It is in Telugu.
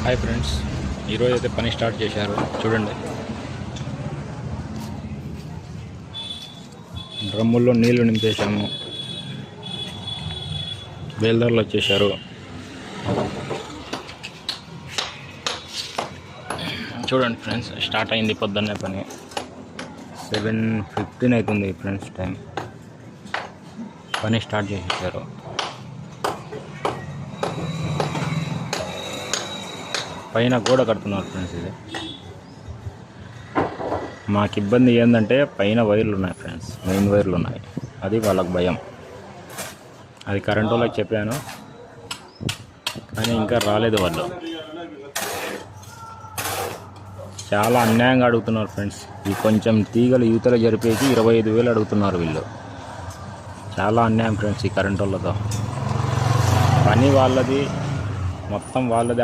హాయ్ ఫ్రెండ్స్, ఈరోజు అయితే పని స్టార్ట్ చేశారు. చూడండి, డ్రమ్ముల్లో నీళ్లు నింపేశాము. బేల్దారులు వచ్చేసారు. చూడండి ఫ్రెండ్స్, స్టార్ట్ అయింది పొద్దున్నే పని. 7:15 అవుతుంది ఫ్రెండ్స్ టైం. పని స్టార్ట్ చేసేసారు. పైన గోడ కడుతున్నారు ఫ్రెండ్స్. ఇది మాకు ఇబ్బంది ఏంటంటే పైన వైర్లు ఉన్నాయి ఫ్రెండ్స్, మెయిన్ వైర్లు ఉన్నాయి. అది వాళ్ళకి భయం. అది కరెంట్ వాళ్ళకి చెప్పాను, కానీ ఇంకా రాలేదు. వాళ్ళు చాలా అన్యాయంగా అడుగుతున్నారు ఫ్రెండ్స్. ఈ కొంచెం తీగలు యూతలు జరిపేసి 25,000 అడుగుతున్నారు వీళ్ళు. చాలా అన్యాయం ఫ్రెండ్స్ ఈ కరెంట్ వాళ్ళతో. పని వాళ్ళది, మొత్తం వాళ్ళది.